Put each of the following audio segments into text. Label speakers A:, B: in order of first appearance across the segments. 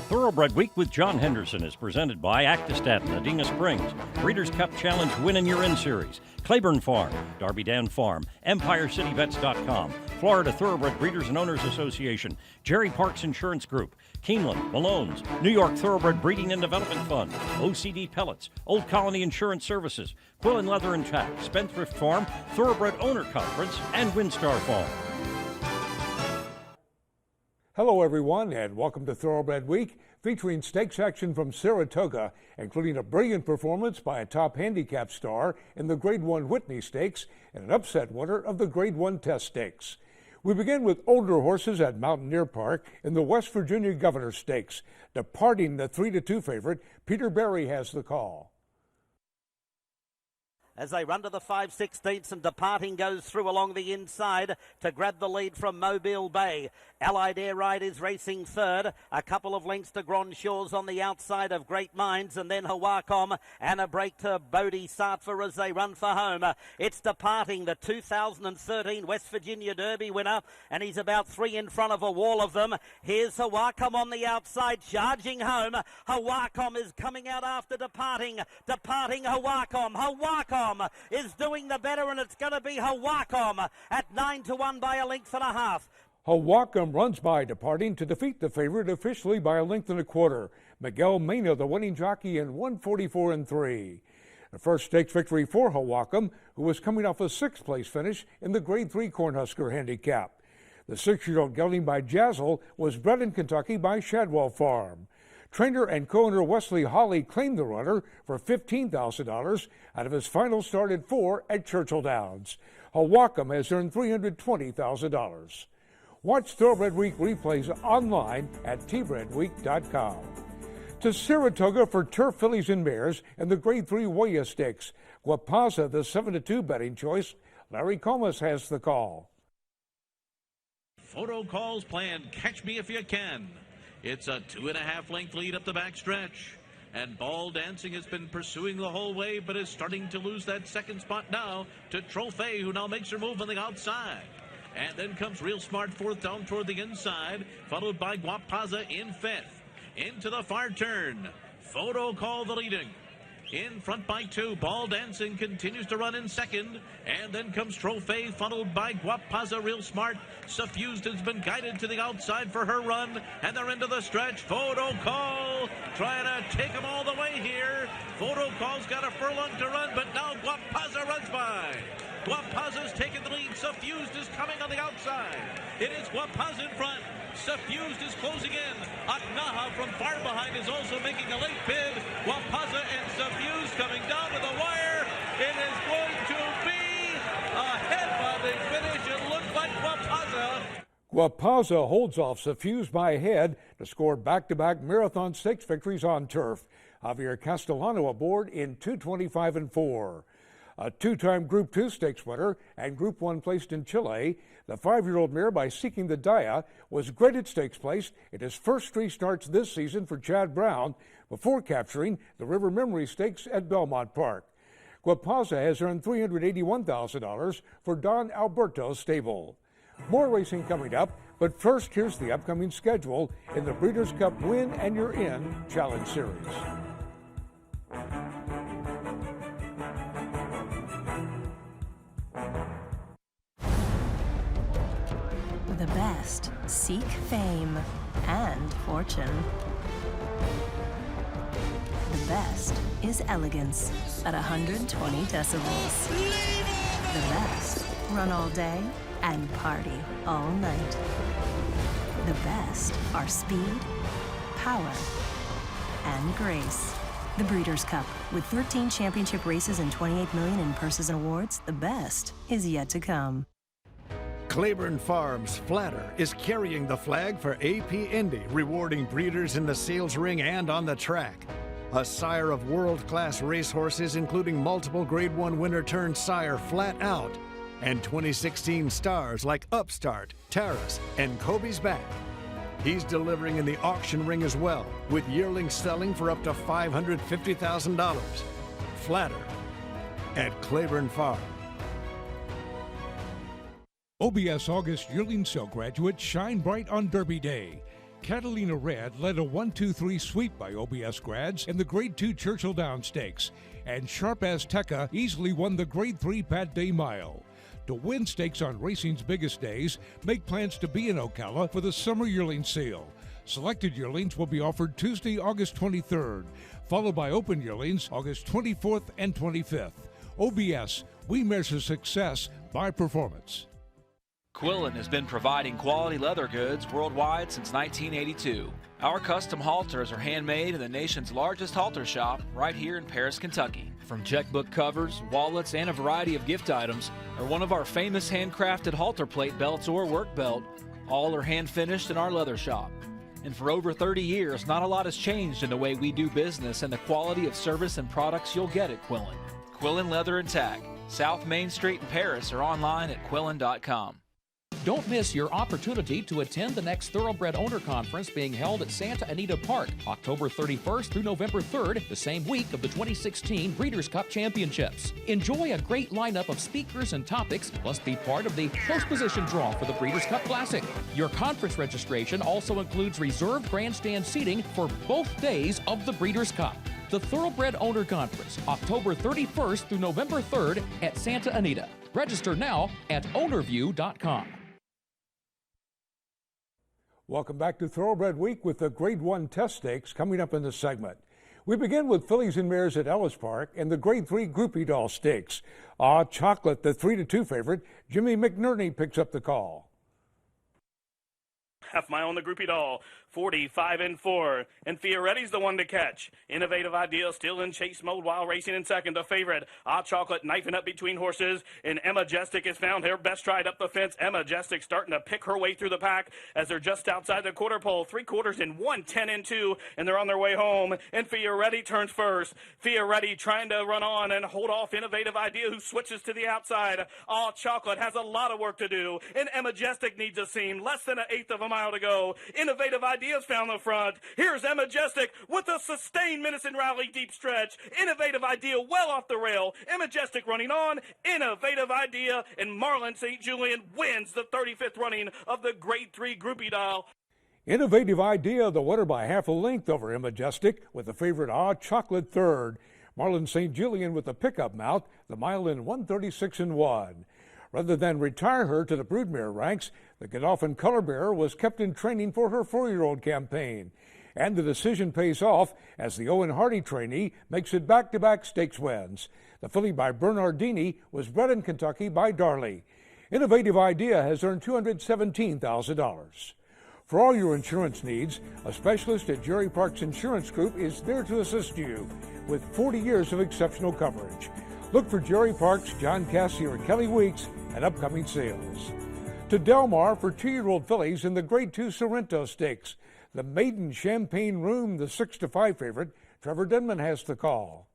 A: Thoroughbred Week with John Henderson is presented by Actistatin, Adena Springs, Breeders' Cup Challenge Win in Your In Series, Claiborne Farm, Darby Dan Farm, EmpireCityVets.com, Florida Thoroughbred Breeders and Owners Association, Jerry Parks Insurance Group, Keeneland, Malone's, New York Thoroughbred Breeding and Development Fund, OCD Pellets, Old Colony Insurance Services, Quill and Leather and Tack, Spendthrift Farm, Thoroughbred Owner Conference, and Windstar Farm.
B: Hello everyone and welcome to Thoroughbred Week, featuring stakes action from Saratoga, including a brilliant performance by a top handicap star in the Grade 1 Whitney Stakes and an upset winner of the Grade 1 Test Stakes. We begin with older horses at Mountaineer Park in the West Virginia Governor Stakes. Departing the 3-2 favorite, Peter Berry has the call.
C: As they run to the 5/16ths and Departing goes through along the inside to grab the lead from Mobile Bay. Allied Air Ride is racing third. A couple of lengths to Grand Shores on the outside of Great Minds, and then Hawacom and a break to Bodhisattva as they run for home. It's Departing, the 2013 West Virginia Derby winner, and he's about 3 in front of a wall of them. Here's Hawacom on the outside, charging home. Hawacom is coming out after Departing. Departing Hawacom. Hawacom is doing the better, and it's going to be Hawacom at 9-1 by a length and a half.
B: Hawacom runs by Departing to defeat the favorite officially by a length and a quarter. Miguel Mena, the winning jockey, in 144-3. The first stakes victory for Hawacom, who was coming off a 6th place finish in the Grade 3 Cornhusker Handicap. The 6-year-old gelding by Jazzle was bred in Kentucky by Shadwell Farm. Trainer and co-owner Wesley Hawley claimed the runner for $15,000 out of his final start at 4 at Churchill Downs. Hawacom has earned $320,000. Watch Thoroughbred Week replays online at tbredweek.com. To Saratoga for turf fillies and mares and the Grade 3 Waya Stakes. Guapaza, the 7-2 betting choice. Larry Comas has the call.
D: Photo calls planned. Catch Me If You Can. It's a 2.5 length lead up the backstretch. And Ball Dancing has been pursuing the whole way, but is starting to lose that second spot now to Trophy, who now makes her move on the outside. And then comes Real Smart fourth down toward the inside, followed by Guapaza in 5th. Into the far turn. Photo Call the leading. In front by 2. Ball Dancing continues to run in 2nd. And then comes Trophy, followed by Guapaza. Real Smart. Suffused has been guided to the outside for her run. And they're into the stretch. Photo Call trying to take them all the way here. Photo Call's got a furlong to run, but now Guapaza runs by. Guapaza's taking the lead. Suffused is coming on the outside. It is Guapaza in front. Suffused is closing in. Aknaha from far behind is also making a late bid. Guapaza and Suffused coming down to the wire. It is going to be ahead by the finish. It looks like Guapaza.
B: Guapaza holds off Suffused by a head to score back-to-back Marathon Stakes victories on turf. Javier Castellano aboard in 225-4. A 2-time Group 2 Stakes winner and Group 1 placed in Chile, the 5-year-old mare by Seeking the Dia was graded stakes placed in his first 3 starts this season for Chad Brown before capturing the River Memory Stakes at Belmont Park. Guapaza has earned $381,000 for Don Alberto's stable. More racing coming up, but first here's the upcoming schedule in the Breeders' Cup Win and You're In Challenge Series.
E: The best seek fame and fortune. The best is elegance at 120 decibels. The best run all day and party all night. The best are speed, power, and grace. The Breeders' Cup, with 13 championship races and $28 million in purses and awards, the best is yet to come.
F: Claiborne Farms Flatter is carrying the flag for AP Indy, rewarding breeders in the sales ring and on the track. A sire of world-class racehorses, including multiple Grade 1 winner-turned-sire Flat Out, and 2016 stars like Upstart, Terrace, and Kobe's Back. He's delivering in the auction ring as well, with yearlings selling for up to $550,000. Flatter at Claiborne Farm.
G: OBS August yearling sale graduates shine bright on Derby Day.
B: Catalina Red led a 1-2-3 sweep by OBS grads in the Grade 2 Churchill Downs Stakes, and Sharp Azteca easily won the Grade 3 Pat Day Mile. To win stakes on racing's biggest days, make plans to be in Ocala for the Summer Yearling Sale. Selected yearlings will be offered Tuesday, August 23rd, followed by open yearlings August 24th and 25th. OBS, we measure success by performance.
G: Quillen has been providing quality leather goods worldwide since 1982. Our custom halters are handmade in the nation's largest halter shop right here in Paris, Kentucky. From checkbook covers, wallets, and a variety of gift items, or one of our famous handcrafted halter plate belts or work belt, all are hand finished in our leather shop. And for over 30 years, not a lot has changed in the way we do business and the quality of service and products you'll get at Quillen. Quillen Leather and Tag, South Main Street in Paris, or online at quillen.com.
H: Don't miss your opportunity to attend the next Thoroughbred Owner Conference being held at Santa Anita Park, October 31st through November 3rd, the same week of the 2016 Breeders' Cup Championships. Enjoy a great lineup of speakers and topics, plus be part of the post position draw for the Breeders' Cup Classic. Your conference registration also includes reserved grandstand seating for both days of the Breeders' Cup. The Thoroughbred Owner Conference, October 31st through November 3rd at Santa Anita. Register now at ownerview.com.
B: Welcome back to Thoroughbred Week with the Grade 1 Test Stakes coming up in this segment. We begin with fillies and mares at Ellis Park and the Grade 3 Groupie Doll Stakes. Chocolate, the 3-2 favorite. Jimmy McNerney picks up the call.
I: Half mile on the Groupie Doll, 45-4, and Fioretti's the one to catch. Innovative Idea still in chase mode while racing in second. The favorite, Chocolate, knifing up between horses, and Majestic has found her best stride up the fence. Majestic starting to pick her way through the pack as they're just outside the quarter pole. 3/4 in 1, 10-2, and they're on their way home. And Fioretti turns first. Fioretti trying to run on and hold off Innovative Idea, who switches to the outside. Chocolate has a lot of work to do, and Majestic needs a seam. Less than 1/8 of a mile to go. Innovative Ideas found the front. Here's Majestic with a sustained menacing rally deep stretch. Innovative Idea well off the rail. Majestic running on. Innovative Idea, and Marlon St. Julian wins the 35th running of the Grade 3 Groupie Doll.
B: Innovative Idea, the winner by half a length over Majestic, with the favorite Chocolate third. Marlon St. Julian with the pickup mount, the mile in 1:36-1. Rather than retire her to the broodmare ranks, the Godolphin color bearer was kept in training for her 4-year-old campaign. And the decision pays off as the Owen Hardy trainee makes it back-to-back stakes wins. The filly by Bernardini was bred in Kentucky by Darley. Innovative Idea has earned $217,000. For all your insurance needs, a specialist at Jerry Parks Insurance Group is there to assist you with 40 years of exceptional coverage. Look for Jerry Parks, John Cassie, or Kelly Weeks at upcoming sales. To Del Mar for 2-year-old fillies in the Grade 2 Sorrento Stakes. The maiden Champagne Room, the 6-5 favorite. Trevor Denman has the call.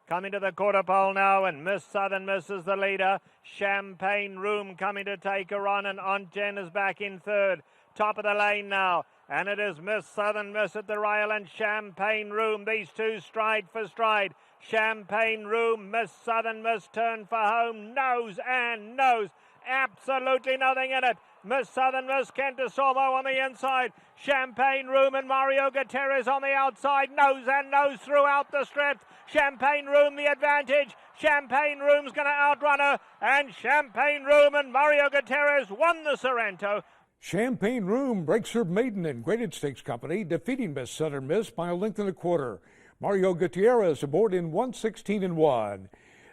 J: Coming to the quarter pole now, and Miss Southern Miss is the leader. Champagne Room coming to take her on, and Aunt Jen is back in third. Top of the lane now, and it is Miss Southern Miss at the rail and Champagne Room. These two stride for stride. Champagne Room, Miss Southern Miss turn for home, nose and nose. Absolutely nothing in it. Miss Southern Miss, Kentosormo on the inside. Champagne Room and Mario Gutierrez on the outside. Nose and nose throughout the stretch. Champagne Room the advantage. Champagne Room's going to outrun her. And Champagne Room and Mario Gutierrez won the Sorrento.
B: Champagne Room breaks her maiden in graded stakes company, defeating Miss Southern Miss by 1.25 lengths. Mario Gutierrez aboard in 1:16-1.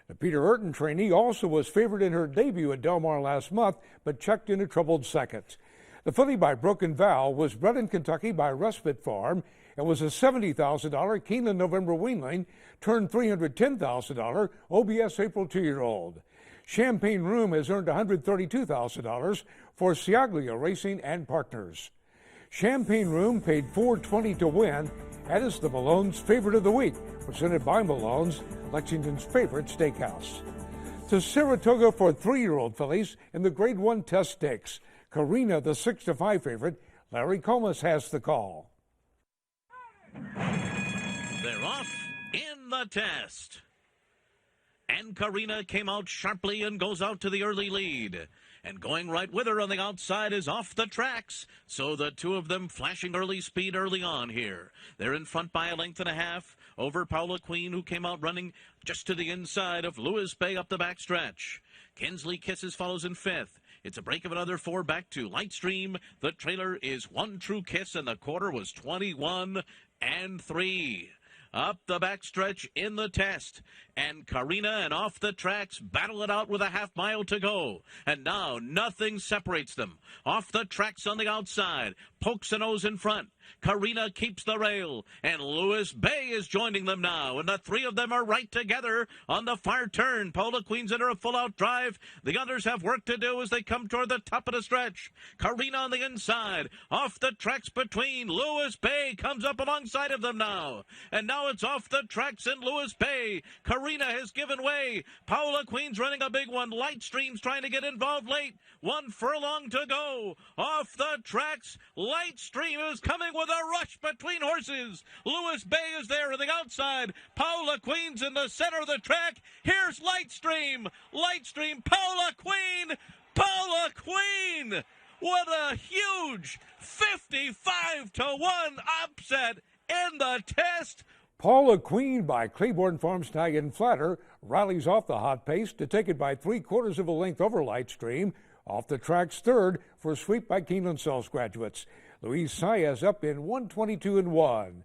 B: The Peter Urton trainee also was favored in her debut at Del Mar last month, but checked in a troubled second. The filly by Broken Vow was bred in Kentucky by Respite Farm and was a $70,000 Keeneland November weanling, turned $310,000 OBS April 2-year-old. Champagne Room has earned $132,000 for Siaglia Racing and Partners. Champagne Room paid $420 to win and is the Malone's Favorite of the Week, presented by Malone's, Lexington's favorite steakhouse. To Saratoga for 3-year-old fillies in the Grade 1 Test Stakes. Karina, the 6-5 favorite. Larry Comas has the call.
D: They're off in the test. And Karina came out sharply and goes out to the early lead. And going right with her on the outside is Off the Tracks. So the two of them flashing early speed early on here. They're in front by a length and a half over Paula Queen, who came out running just to the inside of Lewis Bay up the backstretch. Kinsley Kisses follows in fifth. It's a break of another 4 back to Lightstream. The trailer is One True Kiss, and the quarter was 21 and 3. Up the backstretch in the test. And Karina and Off the Tracks battle it out with a half mile to go. And now nothing separates them. Off the Tracks on the outside. Pokes a nose in front. Karina keeps the rail. And Lewis Bay is joining them now. And the three of them are right together on the far turn. Paula Queen's under a full-out drive. The others have work to do as they come toward the top of the stretch. Karina on the inside. Off the Tracks between. Lewis Bay comes up alongside of them now. And now it's Off the Tracks in Lewis Bay. Karina has given way. Paula Queen's running a big one. Lightstream's trying to get involved late. 1 furlong to go. Off the Tracks. Lightstream is coming with a rush between horses. Lewis Bay is there on the outside. Paula Queen's in the center of the track. Here's Lightstream. Lightstream, Paula Queen. Paula Queen. What a huge 55-1 upset in the test.
B: Paula Queen by Claiborne Farm Stallion Flatter rallies off the hot pace to take it by 3/4 of a length over Lightstream. Off the Tracks third for a sweep by Keeneland Sells graduates. Louise Saez up in 1:22-1.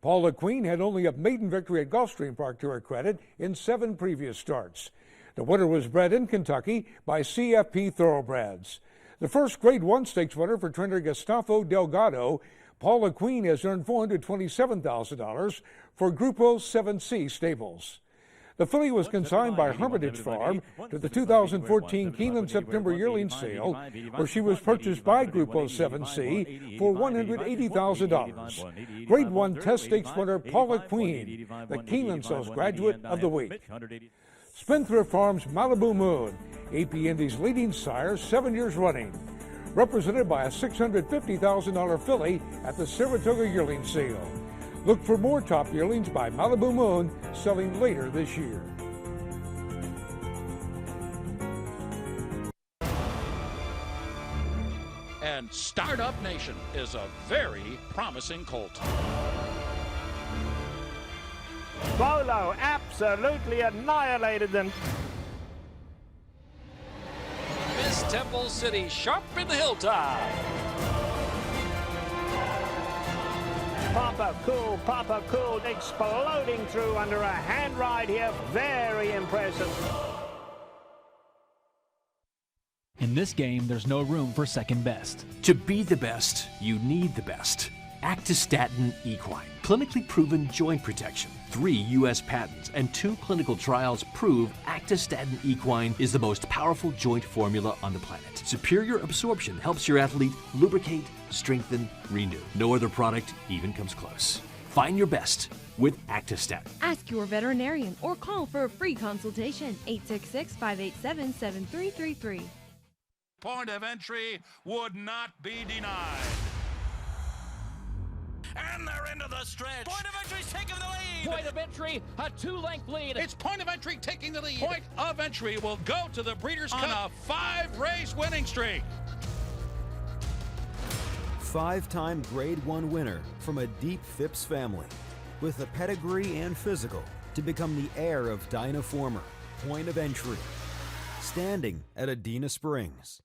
B: Paula Queen had only a maiden victory at Gulfstream Park to her credit in 7 previous starts. The winner was bred in Kentucky by CFP Thoroughbreds. The first Grade 1 Stakes winner for trainer Gustavo Delgado, Paula Queen has earned $427,000 for Grupo 7C stables. The filly was consigned by Hermitage Farm to the 2014 Keeneland September yearling sale, where she was purchased by Grupo 7C for $180,000. Grade 1 Test Stakes winner Paula Queen, the Keeneland Sells graduate of the week. Spendthrift Farms Malibu Moon, AP Indy's leading sire 7 years running, represented by a $650,000 filly at the Saratoga yearling sale. Look for more top yearlings by Malibu Moon selling later this year.
K: And Startup Nation is a very promising colt.
J: Bolo absolutely annihilated them.
K: Miss Temple City sharp in the hilltop.
J: Papa Cool, exploding through under a hand ride here. Very impressive.
L: In this game, there's no room for second best.
M: To be the best, you need the best. Actistatin Equine, clinically proven joint protection. 3 U.S. patents and 2 clinical trials prove Actistatin Equine is the most powerful joint formula on the planet. Superior absorption helps your athlete lubricate, strengthen, renew. No other product even comes close. Find your best with Actistatin.
N: Ask your veterinarian or call for a free consultation. 866-587-7333.
K: Point of entry would not be denied. And they're into the stretch.
G: Point of entry's taking the lead.
H: Point of entry, a 2-length lead.
K: It's Point of Entry taking the lead. Point of Entry will go to the Breeders' Cup on a 5-race winning streak.
O: 5-time Grade 1 winner from a deep Phipps family with the pedigree and physical to become the heir of Dynaformer. Point of Entry, standing at Adena Springs.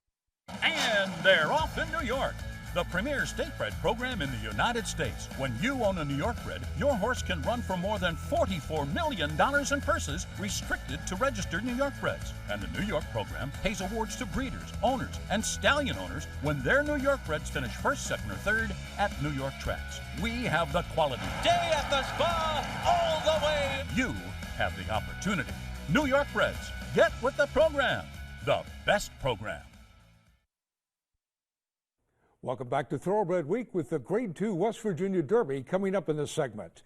P: And they're off in New York, the premier state-bred program in the United States. When you own a New York bred, your horse can run for more than $44 million in purses, restricted to registered New York breds. And the New York program pays awards to breeders, owners, and stallion owners when their New York breds finish first, second, or third at New York tracks. We have the quality. Day at the spa, all the way. You have the opportunity. New York breds, get with the program. The best program.
B: Welcome back to Thoroughbred Week with the Grade 2 West Virginia Derby coming up in this segment.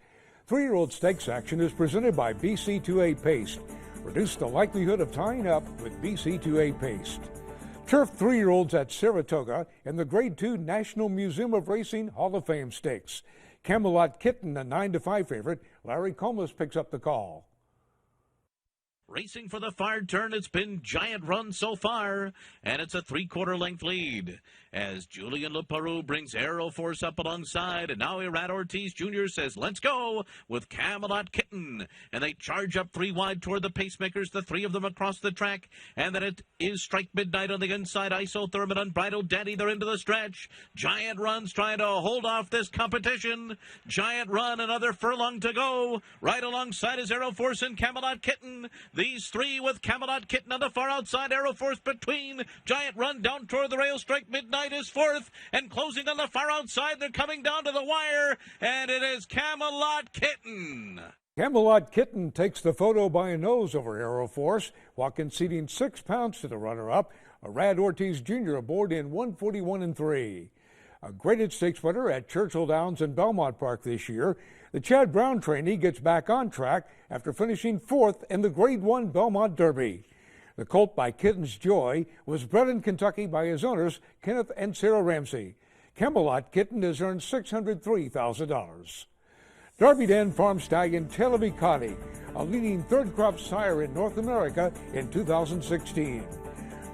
B: 3-year-old stakes action is presented by BC2A Paste. Reduce the likelihood of tying up with BC2A Paste. Turf 3-year-olds at Saratoga in the Grade 2 National Museum of Racing Hall of Fame Stakes. CAMELOT Kitten, a 9-5 favorite. Larry Comas picks up the call.
D: Racing for the far turn, it's been Giant Run so far, and it's a 3/4 length lead. As Julian LaPeroux brings Aero Force up alongside, and now Irad Ortiz Jr. says, let's go, with Camelot Kitten. And they charge up 3 wide toward the pacemakers, the 3 of them across the track. And then it is Strike Midnight on the inside, Isotherm and Unbridled Daddy, they're into the stretch. Giant Run's trying to hold off this competition. Giant Run, another furlong to go. Right alongside is Aero Force and Camelot Kitten. These 3 with Camelot Kitten on the far outside, Aero Force between. Giant Run down toward the rail, Strike Midnight is 4th, and closing on the far outside, they're coming down to the wire, and it is Camelot Kitten.
B: Camelot Kitten takes the photo by a nose over Aero Force while conceding 6 pounds to the runner-up, Irad Ortiz Jr. aboard in 141 3. A graded stakes winner at Churchill Downs and Belmont Park this year, the Chad Brown trainee gets back on track after finishing 4th in the Grade 1 Belmont Derby. The colt by Kitten's Joy was bred in Kentucky by his owners, Kenneth and Sarah Ramsey. Camelot Kitten has earned $603,000. Darby Dan Farm Stallion Televi Cotty, a leading third crop sire in North America in 2016.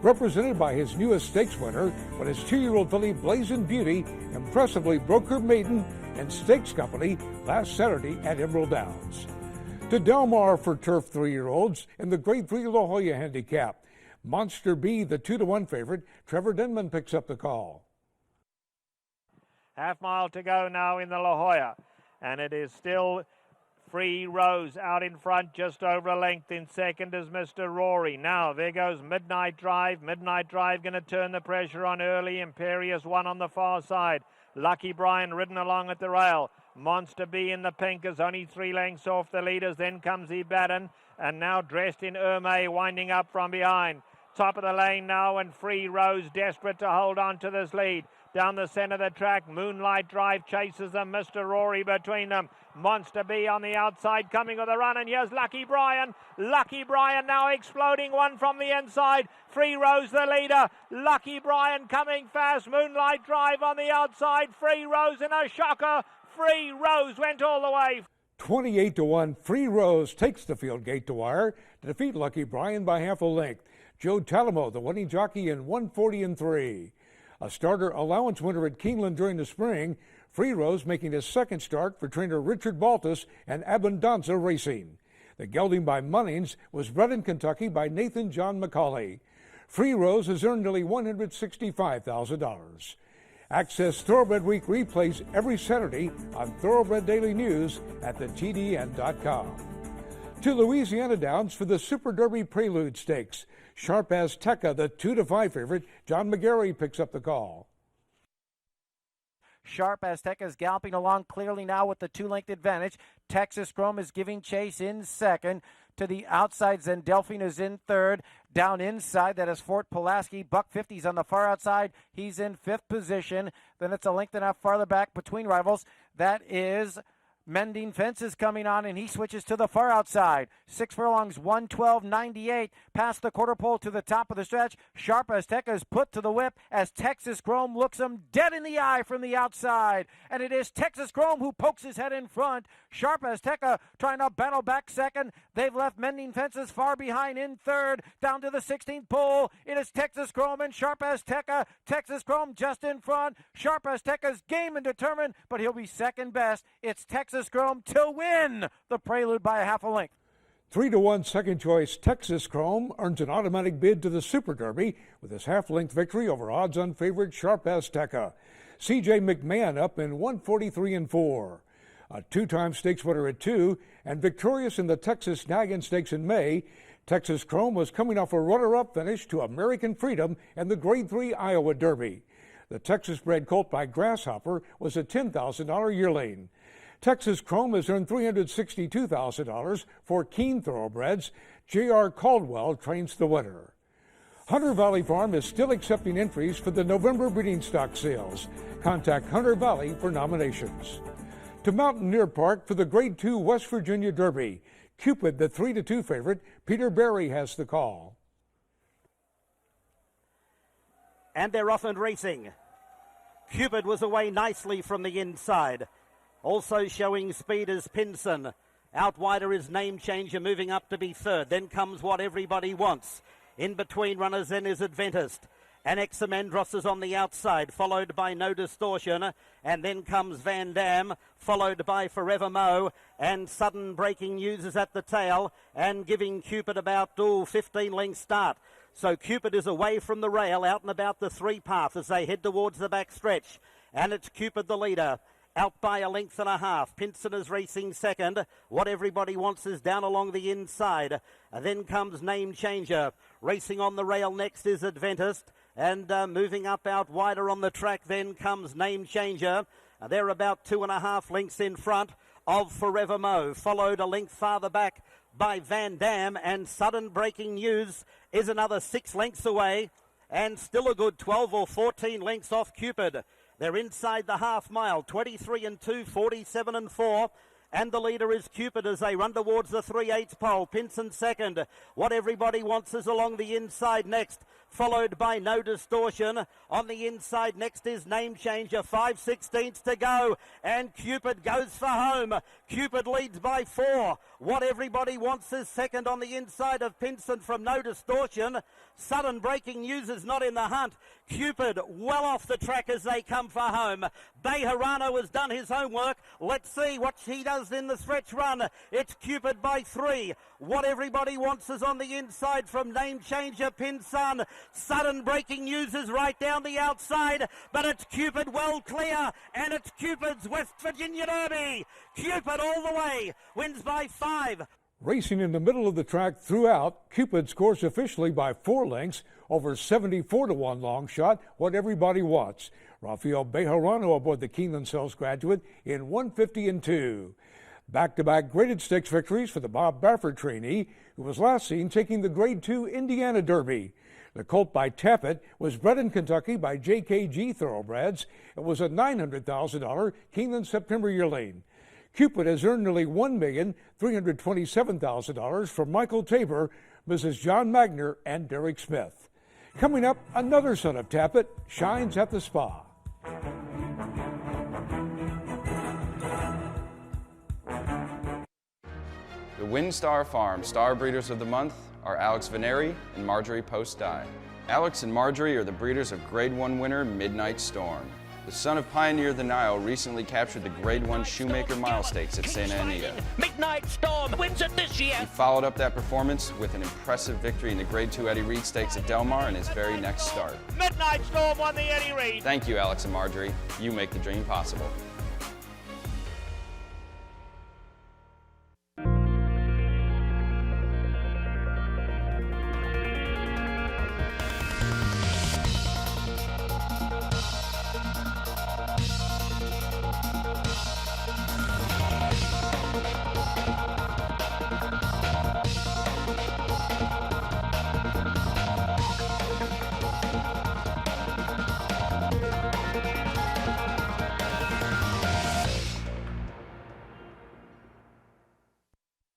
B: Represented by his newest stakes winner, when his 2-year-old filly Blazing Beauty impressively broke her maiden and stakes company last Saturday at Emerald Downs. To Del Mar for turf 3-year-olds in the Grade 3 La Jolla handicap. Monster B, the 2-1 favorite, Trevor Denman picks up the call.
J: Half mile to go now in the La Jolla, and it is still Free Rose out in front, just over a length. In second is Mr. Rory. Now there goes Midnight Drive. Midnight Drive going to turn the pressure on early. Imperious One on the far side. Lucky Brian ridden along at the rail. Monster B in the pink is only 3 lengths off the leaders. Then comes Ibadan, and now dressed in Ermay, winding up from behind. Top of the lane now, and Free Rose desperate to hold on to this lead. Down the centre of the track, Moonlight Drive chases them, Mr. Rory between them. Monster B on the outside, coming with a run, and here's Lucky Brian. Lucky Brian now exploding, one from the inside. Free Rose the leader. Lucky Brian coming fast. Moonlight Drive on the outside. Free Rose in a shocker. Free Rose went all the way.
B: 28-1, Free Rose takes the field gate to wire to defeat Lucky Brian by half a length. Joe Talamo, the winning jockey, in 140 3. A starter allowance winner at Keeneland during the spring, Free Rose making his second start for trainer Richard Baltus and Abundanza Racing. The gelding by Munnings was bred in Kentucky by Nathan John McCauley. Free Rose has earned nearly $165,000. Access Thoroughbred Week replays every Saturday on Thoroughbred Daily News at thetdn.com. To Louisiana Downs for the Super Derby Prelude Stakes. Sharp Azteca, the 2-5 favorite, John McGarry picks up the call.
Q: Sharp Azteca is galloping along clearly now with the 2-length advantage. Texas Chrome is giving chase in second. To the outside, Zendelphine is in third. Down inside, that is Fort Pulaski. Buck 50's on the far outside. He's in 5th position. Then it's a length and a half farther back between rivals. That is Mending Fences coming on, and he switches to the far outside. 6 furlongs, 112.98. Past the quarter pole to the top of the stretch. Sharp Azteca is put to the whip as Texas Chrome looks him dead in the eye from the outside. And it is Texas Chrome who pokes his head in front. Sharp Azteca trying to battle back second. They've left Mending Fences far behind in third. Down to the 16th pole. It is Texas Chrome and Sharp Azteca. Texas Chrome just in front. Sharp Azteca's game and determined, but he'll be second best. It's Texas Chrome to win the Prelude by a half a length.
B: 3-1 second choice Texas Chrome earns an automatic bid to the Super Derby with his half-length victory over odds-on favorite Sharp Azteca. C.J. McMahon up in 143 4. A 2-time stakes winner at 2 and victorious in the Texas Naggin Stakes in May, Texas Chrome was coming off a runner-up finish to American Freedom and the Grade 3 Iowa Derby. The Texas-bred colt by Grasshopper was a $10,000 yearling. Texas Chrome has earned $362,000 for keen thoroughbreds. J.R. Caldwell trains the winner. Hunter Valley Farm is still accepting entries for the November breeding stock sales. Contact Hunter Valley for nominations. To Mountaineer Park for the Grade 2 West Virginia Derby. Cupid, the 3-2 favorite, Peter Barry has the call.
C: And they're off and racing. Cupid was away nicely from the inside. Also showing speed is Pinson. Out wider is Name Changer, moving up to be third. Then comes What Everybody Wants. In between runners then is Adventist. Anaximandros is on the outside, followed by No Distortion. And then comes Van Dam, followed by Forever Mo. And Sudden Breaking News is at the tail and giving Cupid about 15 lengths start. So Cupid is away from the rail, out and about the 3 path as they head towards the back stretch. And it's Cupid the leader. Out by a length and a half. Pinson is racing second. What Everybody Wants is down along the inside. Then comes Name Changer. Racing on the rail next is Adventist. And moving up out wider on the track then comes Name Changer. They're about 2.5 lengths in front of Forever Mo. Followed a length farther back by Van Dam. And Sudden Breaking News is another 6 lengths away. And still a good 12 or 14 lengths off Cupid. They're inside the half mile, 23 and 2, 47 and 4. And the leader is Cupid as they run towards the 3/8 pole. Pinson second. What Everybody Wants is along the inside next, followed by No Distortion. On the inside next is Name Changer, 5/16 to go. And Cupid goes for home. Cupid leads by 4. What Everybody Wants is second on the inside of Pinson from No Distortion. Sudden Breaking News is not in the hunt. Cupid well off the track as they come for home. Bejarano has done his homework. Let's see what he does in the stretch run. It's Cupid by 3. What Everybody Wants is on the inside from Name Changer, Pinson. Sudden Breaking News is right down the outside, but it's Cupid well clear, and it's Cupid's West Virginia Derby. Cupid all the way, wins by 5.
B: Racing in the middle of the track throughout, Cupid scores officially by 4 lengths over 74-1 long shot, What Everybody Wants. Rafael Bejarano aboard the Keeneland Cells graduate in 150 and 2. Back-to-back graded stakes victories for the Bob Baffert trainee, who was last seen taking the Grade 2 Indiana Derby. The colt by Tappet was bred in Kentucky by JKG Thoroughbreds. It was a $900,000 Keeneland September yearling. Cupid has earned nearly $1,327,000 from Michael Tabor, Mrs. John Magner, and Derek Smith. Coming up, another son of Tappet shines at the Spa.
R: The WinStar Farm Star Breeders of the Month are Alex Veneri and Marjorie Post-Dye. Alex and Marjorie are the breeders of Grade 1 winner Midnight Storm. The son of Pioneer the Nile recently captured the Grade 1 Shoemaker Mile Stakes at Santa Anita.
S: Midnight Storm wins it this year.
R: He followed up that performance with an impressive victory in the Grade 2 Eddie Reed Stakes at Del Mar in his very next start.
S: Midnight Storm won the Eddie Reed.
R: Thank you, Alex and Marjorie. You make the dream possible.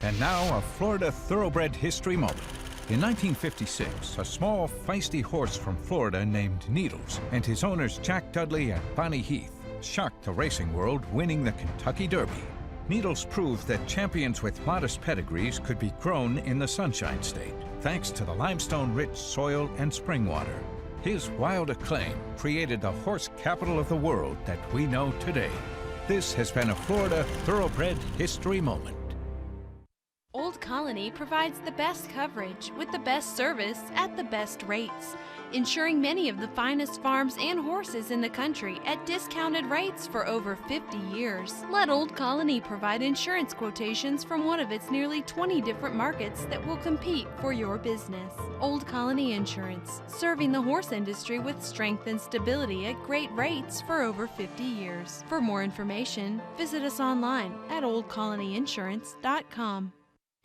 T: And now, a Florida thoroughbred history moment. In 1956, a small, feisty horse from Florida named Needles and his owners Jack Dudley and Bonnie Heath shocked the racing world, winning the Kentucky Derby. Needles proved that champions with modest pedigrees could be grown in the Sunshine State, thanks to the limestone-rich soil and spring water. His wild acclaim created the horse capital of the world that we know today. This has been a Florida thoroughbred history moment.
N: Old Colony provides the best coverage with the best service at the best rates, ensuring many of the finest farms and horses in the country at discounted rates for over 50 years. Let Old Colony provide insurance quotations from one of its nearly 20 different markets that will compete for your business. Old Colony Insurance, serving the horse industry with strength and stability at great rates for over 50 years. For more information, visit us online at oldcolonyinsurance.com.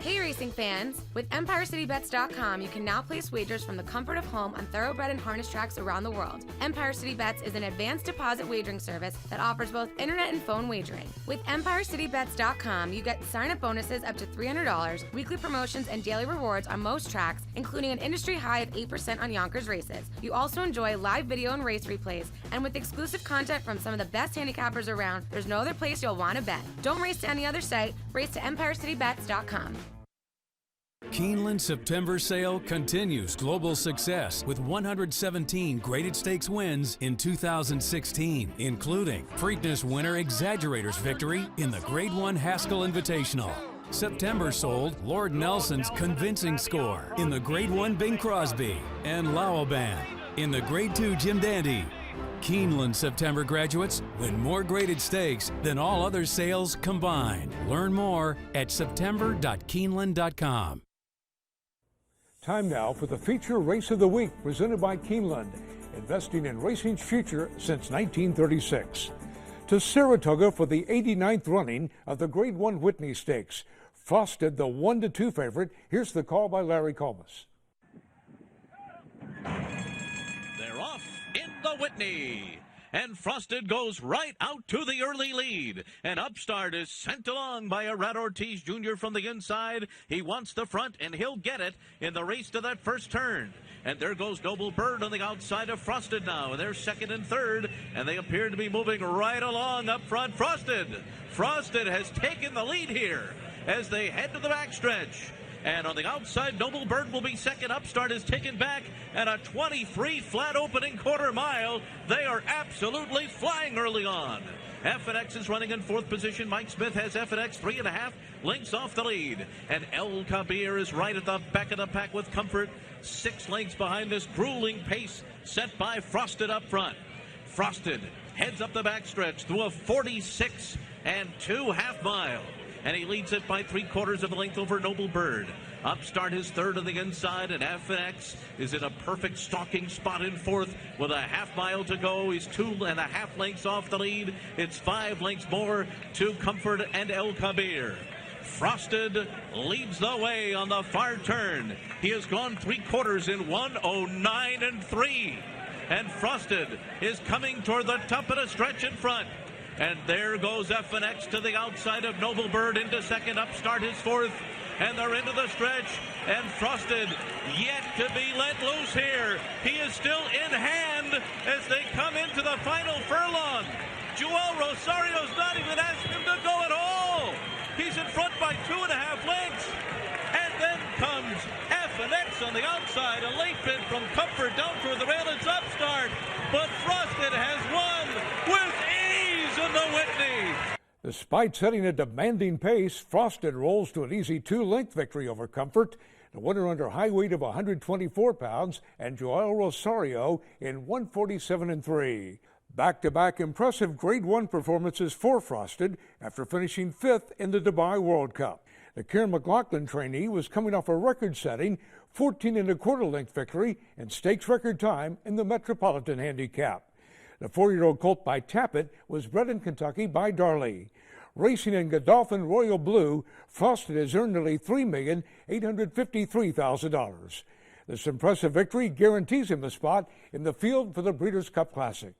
U: Hey racing fans! With EmpireCityBets.com, you can now place wagers from the comfort of home on thoroughbred and harness tracks around the world. Empire City Bets is an advanced deposit wagering service that offers both internet and phone wagering. With EmpireCityBets.com, you get sign-up bonuses up to $300, weekly promotions, and daily rewards on most tracks, including an industry high of 8% on Yonkers races. You also enjoy live video and race replays, and with exclusive content from some of the best handicappers around, there's no other place you'll want to bet. Don't race to any other site, race to EmpireCityBets.com.
V: Keeneland's September sale continues global success with 117 graded stakes wins in 2016, including Preakness winner Exaggerator's victory in the Grade 1 Haskell Invitational. September sold Lord Nelson's convincing score in the Grade 1 Bing Crosby and Laoban in the Grade 2 Jim Dandy. Keeneland September graduates win more graded stakes than all other sales combined. Learn more at september.keeneland.com.
B: Time now for the feature race of the week presented by Keeneland, investing in racing's future since 1936. To Saratoga for the 89th running of the Grade 1 Whitney Stakes. Frosted, the 1-2 favorite. Here's the call by Larry Comas.
D: They're off in the Whitney. And Frosted goes right out to the early lead. And Upstart is sent along by Arad Ortiz Jr. from the inside. He wants the front, and he'll get it in the race to that first turn. And there goes Noble Bird on the outside of Frosted now. And they're second and third, and they appear to be moving right along up front. Frosted has taken the lead here as they head to the backstretch. And on the outside, Noble Bird will be second. Upstart is taken back, and a 23 flat opening quarter mile. They are absolutely flying early on. FNX is running in fourth position. Mike Smith has FNX 3.5 lengths off the lead. And El Kabir is right at the back of the pack with comfort. 6 lengths behind this grueling pace set by Frosted up front. Frosted heads up the backstretch through a 46 2/2 mile. And he leads it by 3/4 of a length over Noble Bird. Upstart is third on the inside, and FNX is in a perfect stalking spot in fourth with a half mile to go. He's 2.5 lengths off the lead. It's 5 lengths more to Comfort and El Kabir. Frosted leads the way on the far turn. He has gone 3/4 in 1:09 3. And Frosted is coming toward the top of the stretch in front. And there goes FNX to the outside of Noble Bird into second. Upstart is fourth. And they're into the stretch. And Frosted yet to be let loose here. He is still in hand as they come into the final furlong. Joel Rosario's not even asking him to go at all. He's in front by 2.5 lengths. And then comes FNX on the outside. A late bid from Comfort down toward the rail. It's Upstart. But Frosted has won with ease in the Whitney.
B: Despite setting a demanding pace, Frosted rolls to an easy 2-length victory over Comfort. The winner under high weight of 124 pounds, and Joel Rosario in 147 3. Back-to-back impressive Grade 1 performances for Frosted after finishing 5th in the Dubai World Cup. The Kieran McLaughlin trainee was coming off a record-setting 14 1/4 length victory and stakes record time in the Metropolitan Handicap. The 4-year-old colt by Tappet was bred in Kentucky by Darley. Racing in Godolphin Royal Blue, Frosted has earned nearly $3,853,000. This impressive victory guarantees him a spot in the field for the Breeders' Cup Classic.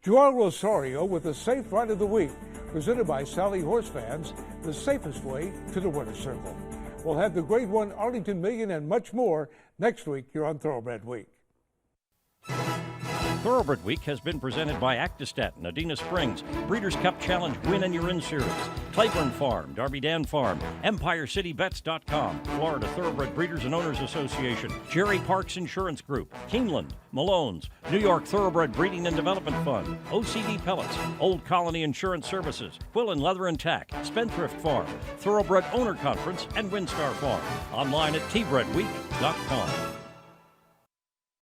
B: Joel Rosario with the Safe Ride of the Week, presented by Sally Horse Fans, the safest way to the winner's circle. We'll have the Grade 1 Arlington Million and much more next week here on Thoroughbred Week.
A: Thoroughbred Week has been presented by Actistatin, Adena Springs, Breeders' Cup Challenge Win in Your In Series, Claiborne Farm, Darby Dan Farm, EmpireCityBets.com, Florida Thoroughbred Breeders and Owners Association, Jerry Parks Insurance Group, Keeneland, Malones, New York Thoroughbred Breeding and Development Fund, OCD Pellets, Old Colony Insurance Services, Quill and Leather and Tack, Spendthrift Farm, Thoroughbred Owner Conference, and WinStar Farm. Online at tbredweek.com.